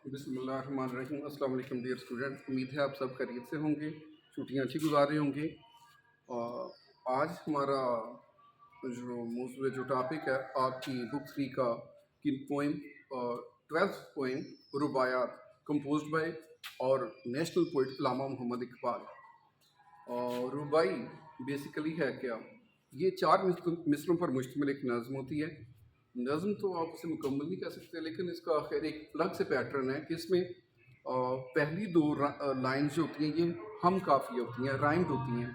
بسم اللہ الرحمن الرحیم۔ السلام علیکم ڈیئر اسٹوڈنٹ، امید ہے آپ سب خیریت سے ہوں گے، چھٹیاں اچھی گزار رہے ہوں گے۔ اور آج ہمارا جو موضوع جو ٹاپک ہے آپ کی بک 3 کا کی پوئم 12th پوئم رباعیات کمپوزڈ بائی اور نیشنل پوئٹ علامہ محمد اقبال۔ اور رباعی بیسیکلی ہے کیا؟ یہ 4 مصروں پر مشتمل ایک نظم ہوتی ہے۔ نظم تو آپ اسے مکمل نہیں کہہ سکتے، لیکن اس کا خیر ایک الگ سے پیٹرن ہے کہ اس میں پہلی 2 لائنز جو ہوتی ہیں یہ ہم قافیہ ہوتی ہیں، رائمڈ ہوتی ہیں،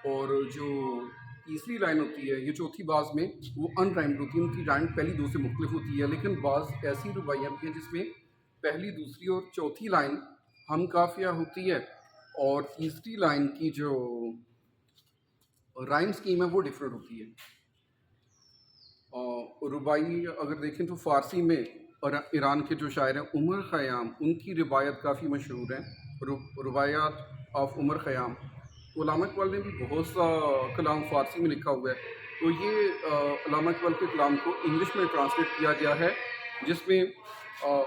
اور جو تیسری لائن ہوتی ہے یہ چوتھی بعض میں وہ ان رائمڈ ہوتی ہے، ان کی رائم پہلی 2 سے مختلف ہوتی ہے۔ لیکن بعض ایسی رباعیاں بھی ہیں جس میں پہلی، دوسری اور چوتھی لائن ہم قافیہ ہوتی ہے، اور تیسری لائن کی جو رائم سکیم ہے وہ ڈفرینٹ ہوتی ہے۔ رباعی اگر دیکھیں تو فارسی میں ایران کے جو شاعر ہیں عمر خیام، ان کی روایت کافی مشہور ہیں، رباعیات آف عمر خیام۔ تو علامہ اقبال نے بھی بہت سا کلام فارسی میں لکھا ہوا ہے، تو یہ علامہ اقبال کے کلام کو انگلش میں ٹرانسلیٹ کیا گیا ہے، جس میں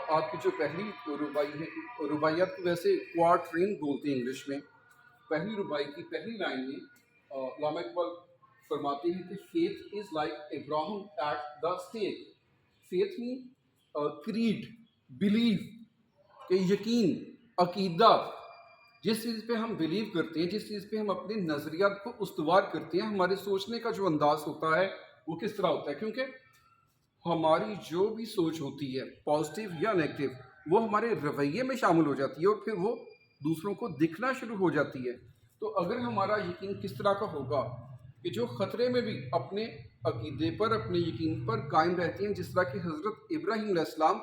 آپ کی جو پہلی رباعی ہے، رباعیات کو ویسے کوارٹرین بولتے ہیں انگلش میں۔ پہلی رباعی کی پہلی لائن میں علامہ اقبال فرماتے ہیں کہ faith is like Abraham at the stake. Faith مین کریڈ، بلیو، کہ یقین، عقیدہ، جس چیز پہ ہم بلیو کرتے ہیں، جس چیز پہ ہم اپنے نظریات کو استوار کرتے ہیں، ہمارے سوچنے کا جو انداز ہوتا ہے وہ کس طرح ہوتا ہے، کیونکہ ہماری جو بھی سوچ ہوتی ہے پازیٹیو یا نیگیٹو وہ ہمارے رویے میں شامل ہو جاتی ہے اور پھر وہ دوسروں کو دکھنا شروع ہو جاتی ہے۔ تو اگر ہمارا یقین کس طرح کا ہوگا کہ جو خطرے میں بھی اپنے عقیدے پر، اپنے یقین پر قائم رہتے ہیں، جس طرح کہ حضرت ابراہیم علیہ السلام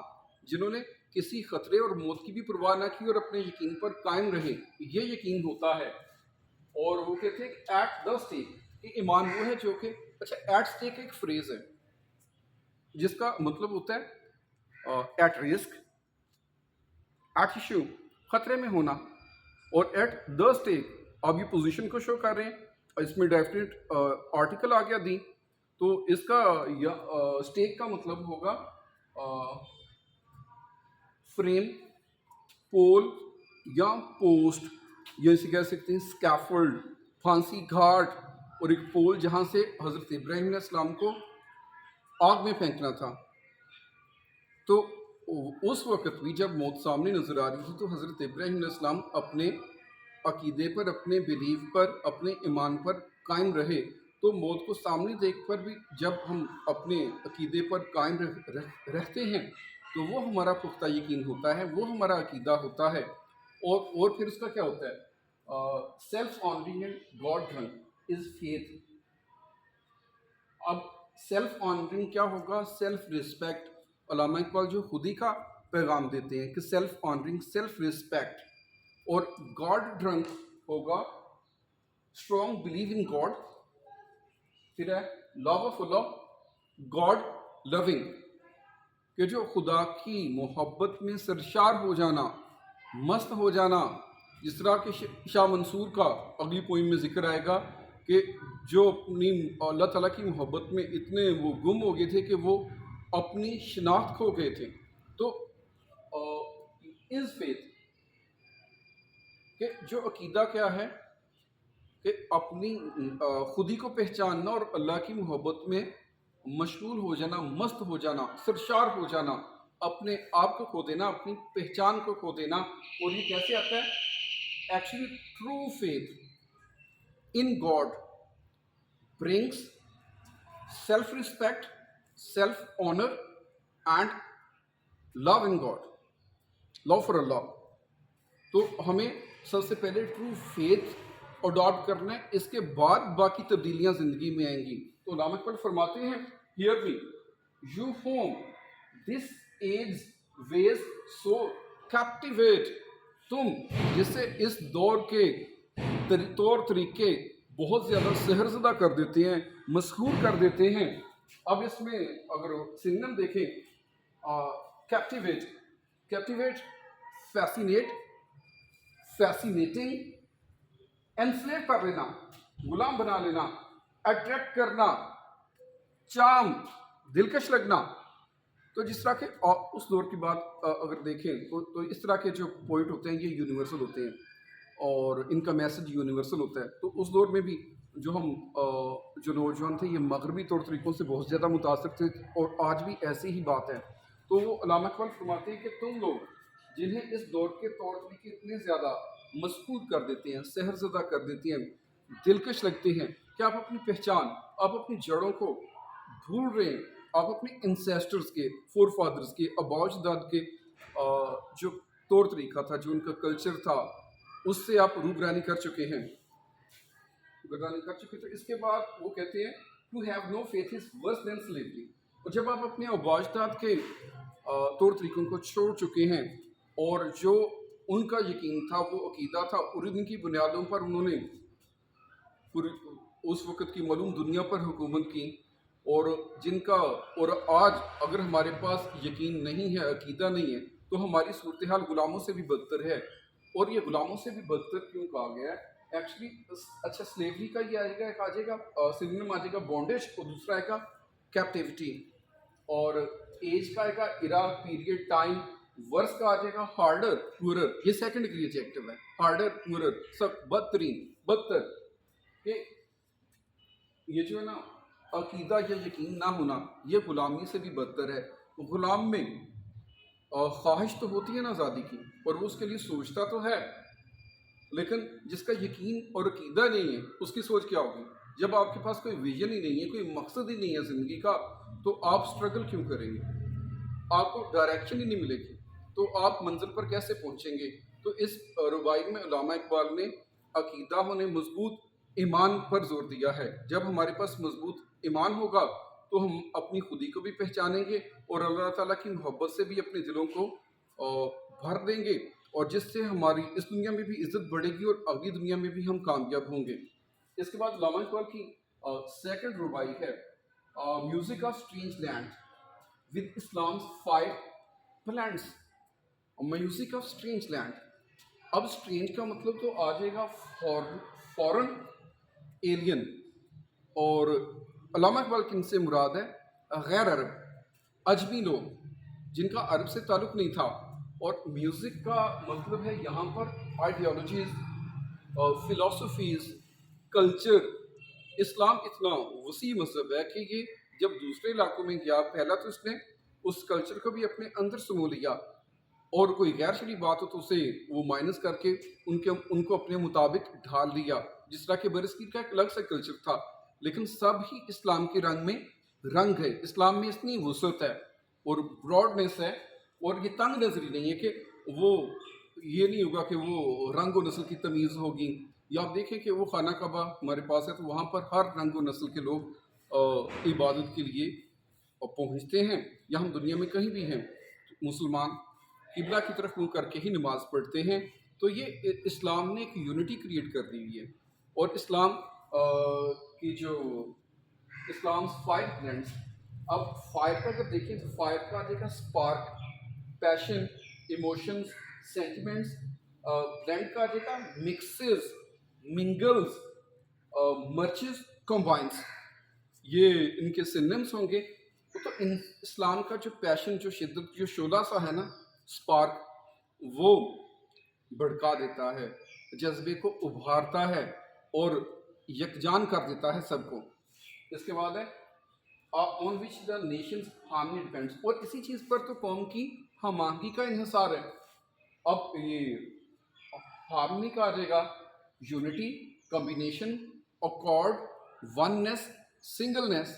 جنہوں نے کسی خطرے اور موت کی بھی پرواہ نہ کی اور اپنے یقین پر قائم رہے، یہ یقین ہوتا ہے۔ اور وہ کہتے ہیں کہ ایٹ دا اسٹیک، کہ ایمان وہ ہے جو کہ ایٹ اسٹیک ایک فریز ہے جس کا مطلب ہوتا ہے ایٹ رسک، ایٹ ایشو، خطرے میں ہونا، اور ایٹ دا اسٹیک آپ یہ پوزیشن کو شو کر رہے ہیں، اور اس میں ڈیفینیٹ آرٹیکل آ گیا دی، تو اس کا اسٹیک کا مطلب ہوگا فریم، پول یا پوسٹ، یا اسے کہہ سکتے ہیں اسکیفولڈ، پھانسی گھاٹ، اور ایک پول جہاں سے حضرت ابراہیم علیہ السلام کو آگ میں پھینکنا تھا۔ تو اس وقت بھی جب موت سامنے نظر آ رہی تھی تو حضرت ابراہیم علیہ السلام اپنے عقیدے پر، اپنے بلیف پر، اپنے ایمان پر قائم رہے۔ تو موت کو سامنے دیکھ کر بھی جب ہم اپنے عقیدے پر قائم رہتے ہیں تو وہ ہمارا پختہ یقین ہوتا ہے، وہ ہمارا عقیدہ ہوتا ہے، اور پھر اس کا کیا ہوتا ہے؟ Self honouring and God drink is faith. اب سیلف آنرنگ کیا ہوگا؟ Self respect. علامہ اقبال جو خودی کا پیغام دیتے ہیں کہ سیلف آنرنگ، سیلف ریسپیکٹ، اور گاڈ ڈرنک ہوگا اسٹرانگ بلیو ان گاڈ، پھر ہے لو آف اللہ، گاڈ لونگ، کہ جو خدا کی محبت میں سرشار ہو جانا، مست ہو جانا، جس طرح کہ شاہ منصور کا اگلی پوئم میں ذکر آئے گا کہ جو اپنی اللہ تعالیٰ کی محبت میں اتنے وہ گم ہو گئے تھے کہ وہ اپنی شناخت کھو گئے تھے۔ تو از فیتھ، کہ جو عقیدہ کیا ہے کہ اپنی خودی کو پہچاننا اور اللہ کی محبت میں مشغول ہو جانا، مست ہو جانا، سرشار ہو جانا، اپنے آپ کو کھو دینا، اپنی پہچان کو کھو دینا۔ اور یہ کیسے آتا ہے؟ Actually true faith in God brings self respect, self honour and love in God, love for Allah. تو ہمیں سب سے پہلے ٹرو فیتھ اڈاپٹ کرنا ہے، اس کے بعد باقی تبدیلیاں زندگی میں آئیں گی۔ تو علامہ اقبال فرماتے ہیں hear me you whom this age ways so captivate, تم جس سے اس دور کے طور طریقے بہت زیادہ سحر زدہ کر دیتے ہیں، مسحور کر دیتے ہیں۔ اب اس میں اگر سنونیم دیکھیں، کیپٹیویٹ، کیپٹیویٹ، فیسینیٹ، فیسینیٹنگ، انسلیو کر لینا، غلام بنا لینا، اٹریکٹ کرنا، چارم، دلکش لگنا۔ تو جس طرح کے اس دور کی بات اگر دیکھیں تو اس طرح کے جو پوئٹ ہوتے ہیں یہ یونیورسل ہوتے ہیں اور ان کا میسج یونیورسل ہوتا ہے. تو اس دور میں بھی جو ہم جو نوجوان تھے یہ مغربی طور طریقوں سے بہت زیادہ متاثر تھے اور آج بھی ایسی ہی بات ہے. تو وہ علامہ اقبال فرماتے ہیں کہ تم لوگ جنہیں اس دور کے طور طریقے اتنے زیادہ مسحور کر دیتے ہیں, سحر زدہ کر دیتے ہیں, دلکش لگتے ہیں کہ آپ اپنی پہچان, آپ اپنی جڑوں کو بھول رہے ہیں, آپ اپنے انسیسٹرز کے, فور فادرز کے, آباء و اجداد کے جو طور طریقہ تھا, جو ان کا کلچر تھا, اس سے آپ روبرانی کر چکے ہیں. تو اس کے بعد وہ کہتے ہیں to have no faith is worse than slavery. اور جب آپ اپنے آباء و اجداد کے طور طریقوں کو چھوڑ چکے ہیں اور جو ان کا یقین تھا وہ عقیدہ تھا اور ان کی بنیادوں پر انہوں نے اس وقت کی معلوم دنیا پر حکومت کی, اور جن کا اور آج اگر ہمارے پاس یقین نہیں ہے, عقیدہ نہیں ہے, تو ہماری صورتحال غلاموں سے بھی بدتر ہے. اور یہ غلاموں سے بھی بدتر کیوں کہا گیا ہے؟ ایکچولی اچھا سلیوری کا یہ آئے گا, ایک آ جائے گا سنونیم آ جائے گا بونڈیج, اور دوسرا آئے گا کیپٹیوٹی, اور ایج کا آئے گا ایرا, پیریڈ, ٹائم. ورس کا آ جائے گا ہارڈر, پورر, یہ سیکنڈ ڈگری ایڈجیکٹو ہے, ہارڈر, پورر, سب بدترین, بدتر. کہ یہ جو ہے نا عقیدہ یا یقین نہ ہونا یہ غلامی سے بھی بدتر ہے. غلام میں خواہش تو ہوتی ہے نا آزادی کی, اور وہ اس کے لیے سوچتا تو ہے, لیکن جس کا یقین اور عقیدہ نہیں ہے اس کی سوچ کیا ہوگی؟ جب آپ کے پاس کوئی ویژن ہی نہیں ہے, کوئی مقصد ہی نہیں ہے زندگی کا, تو آپ سٹرگل کیوں کریں گے؟ آپ کو ڈائریکشن ہی نہیں ملے گی, تو آپ منزل پر کیسے پہنچیں گے؟ تو اس ربائی میں علامہ اقبال نے عقیدہ ہونے, مضبوط ایمان پر زور دیا ہے. جب ہمارے پاس مضبوط ایمان ہوگا تو ہم اپنی خودی کو بھی پہچانیں گے اور اللہ تعالیٰ کی محبت سے بھی اپنے دلوں کو بھر دیں گے, اور جس سے ہماری اس دنیا میں بھی عزت بڑھے گی اور اگلی دنیا میں بھی ہم کامیاب ہوں گے. اس کے بعد علامہ اقبال کی سیکنڈ ربائی ہے music of strange land with اسلام's 5 planets. Music of strange land. اب اسٹرینج کا مطلب تو آ جائے گا فورن, ایلین, اور علامہ اقبال کن سے مراد ہے غیر عرب, اجمی لوگ جن کا عرب سے تعلق نہیں تھا. اور میوزک کا مطلب ہے یہاں پر آئیڈیالوجیز, فلاسفیز, کلچر. اسلام اتنا وسیع مذہب ہے کہ یہ جب دوسرے علاقوں میں گیا, پہلا تو اس نے اس کلچر کو بھی اپنے اندر سمو لیا, اور کوئی غیر شرعی بات ہو تو اسے وہ مائنس کر کے ان کو اپنے مطابق ڈھال لیا. جس طرح کہ برصغیر کا ایک الگ سا کلچر تھا, لیکن سب ہی اسلام کے رنگ میں رنگ ہے. اسلام میں اتنی وسعت ہے اور براڈنیس ہے, اور یہ تنگ نظری نہیں ہے کہ وہ یہ نہیں ہوگا کہ وہ رنگ و نسل کی تمیز ہوگی. یا آپ دیکھیں کہ وہ خانہ کعبہ ہمارے پاس ہے, تو وہاں پر ہر رنگ و نسل کے لوگ عبادت کے لیے پہنچتے ہیں, یا ہم دنیا میں کہیں بھی ہیں مسلمان قبلہ کی طرف منہ کر کے ہی نماز پڑھتے ہیں. تو یہ اسلام نے ایک یونٹی کریٹ کر دی ہوئی ہے. اور اسلام کی جو اسلام's 5 planets, اب فائر کا اگر دیکھیں تو فائر کا آ جائے گا اسپارک, پیشن, ایموشنز, سینٹیمنٹس. بلینڈ کا آ جائے گا مکسز, منگلز, مرچز, کمبائنس. یہ ان کے سنمس ہوں گے. تو اسلام کا جو پیشن, جو شدت, جو شعلہ سا ہے نا اسپارک, وہ بھڑکا دیتا ہے, جذبے کو ابھارتا ہے اور یکجان کر دیتا ہے سب کو. اس کے بعد ہے on which the nation's harmony depends, اور اسی چیز پر تو قوم کی ہم آہنگی کا انحصار ہے. اب یہ ہارمنی کا آ جائے گا یونٹی, کمبینیشن, اکارڈ, وننس, سنگلنس.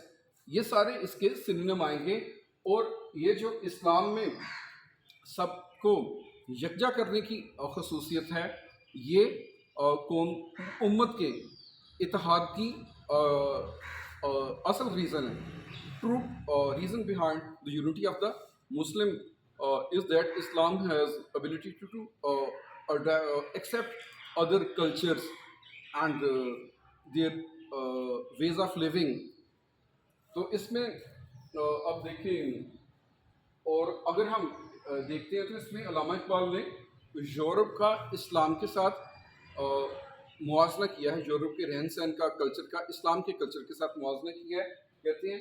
یہ سارے اس کے سنونیم آئیں گے. اور یہ جو اسلام میں سب کو یکجا کرنے کی خصوصیت ہے, یہ قوم امت کے اتحاد کی اصل ریزن ہے. True reason behind the unity of the Muslim is that Islam has ability to accept other cultures and their ways of living. تو اس میں اب دیکھیں, اور اگر ہم دیکھتے ہیں تو اس میں علامہ اقبال نے یورپ کا اسلام کے ساتھ موازنہ کیا ہے, یورپ کے رہن سہن کا, کلچر کا اسلام کے کلچر کے ساتھ موازنہ کیا ہے. کہتے ہیں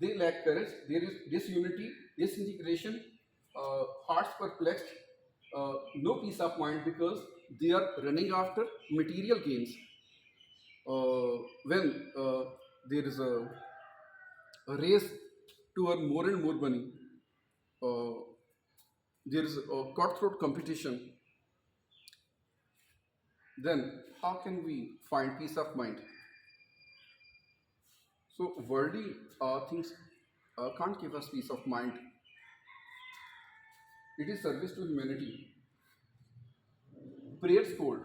they lack courage, there is disunity, disintegration, hearts perplexed, no peace of mind because they are running after material gains. When there is a race to earn more and more money, uh, there is a cutthroat competition, then how can we find peace of mind? So worldly things can't give us peace of mind. It is service to humanity. Prayers cold,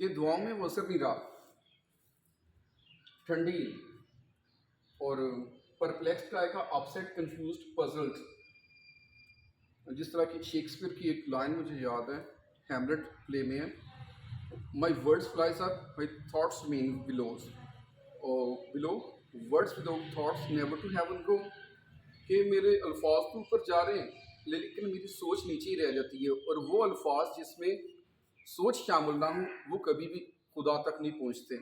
کہ دعاؤں میں وہ اثر نہیں رہا، ٹھنڈی اور پرپلیکس کا ایک اپسیٹ کنفیوزڈ پزلڈ، جس طرح کی شیکسپیئر کی ایک لائن مجھے یاد ہے، ہیملیٹ پلے میں ہے، my words flies up my thoughts remain below, اور blow words without thoughts never to heaven go, کہ میرے الفاظ تو اوپر جا رہے ہیں لیکن میری سوچ نیچے ہی رہ جاتی ہے، اور وہ الفاظ جس میں سوچ شامل نہ ہوں وہ کبھی بھی خدا تک نہیں پہنچتے۔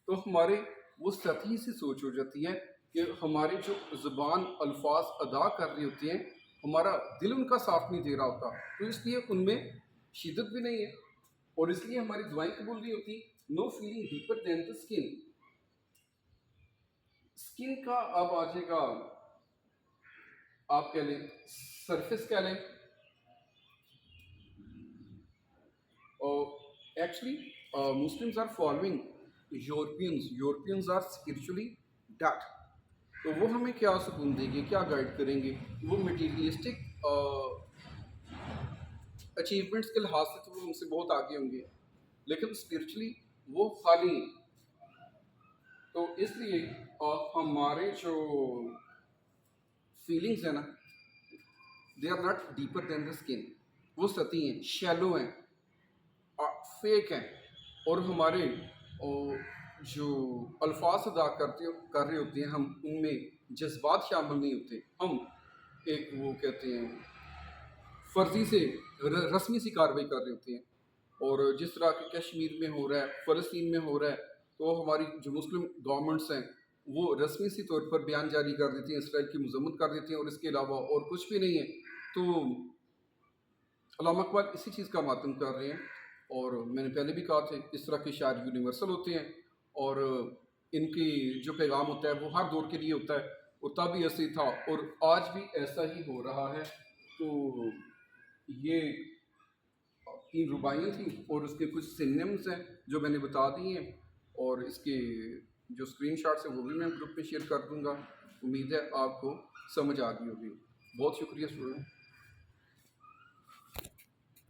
تو ہمارے وہ سطحی سی سوچ ہو جاتی ہے کہ ہماری جو زبان الفاظ ادا کر رہی ہوتی ہیں، ہمارا دل ان کا ساتھ نہیں دے رہا ہوتا، تو اس لیے ان میں شدت بھی نہیں ہے، اور اس لیے ہماری دعائیں قبول نہیں ہوتی۔ No feeling deeper than the skin, skin کا اب آ جائے گا، آپ کہہ لیں سرفیس کہہ لیں، اور actually Muslims are following Europeans are spiritually dead, تو وہ ہمیں کیا سکون دیں گے، کیا گائیڈ کریں گے؟ وہ مٹیریلسٹک اچیومنٹس کے لحاظ سے تو وہ ہم سے بہت آگے ہوں گے، لیکن اسپرچولی وہ خالی ہیں۔ تو اس لیے ہمارے جو فیلنگز ہیں نا، they are not deeper than the skin, وہ سطحی ہیں، شیلو ہیں، فیک ہیں، اور ہمارے جو الفاظ ادا کر رہے ہوتے ہیں ہم ان میں جذبات شامل نہیں ہوتے، ہم ایک وہ کہتے ہیں فرضی سے رسمی سی کارروائی کر رہے ہوتے ہیں، اور جس طرح کہ کشمیر میں ہو رہا ہے، فلسطین میں ہو رہا ہے، تو ہماری جو مسلم گورنمنٹس ہیں وہ رسمی سی طور پر بیان جاری کر دیتی ہیں، اسرائیل کی مذمت کر دیتی ہیں، اور اس کے علاوہ اور کچھ بھی نہیں ہے۔ تو علامہ اقبال اسی چیز کا ماتم کر رہے ہیں، اور میں نے پہلے بھی کہا تھا اس طرح کے شاعر یونیورسل ہوتے ہیں، اور ان کی جو پیغام ہوتا ہے وہ ہر دور کے لیے ہوتا ہے، اور تب بھی ایسے ہی تھا اور آج بھی ایسا ہی ہو رہا ہے۔ تو یہ 3 رباعیاں تھیں، اور اس کے کچھ سنونیمز ہیں جو میں نے بتا دی ہیں، اور اس کے جو اسکرین شاٹس ہیں وہ بھی میں گروپ میں شیئر کر دوں گا۔ امید ہے آپ کو سمجھ آ گئی ہوگی۔ بہت شکریہ اسٹوڈنٹ۔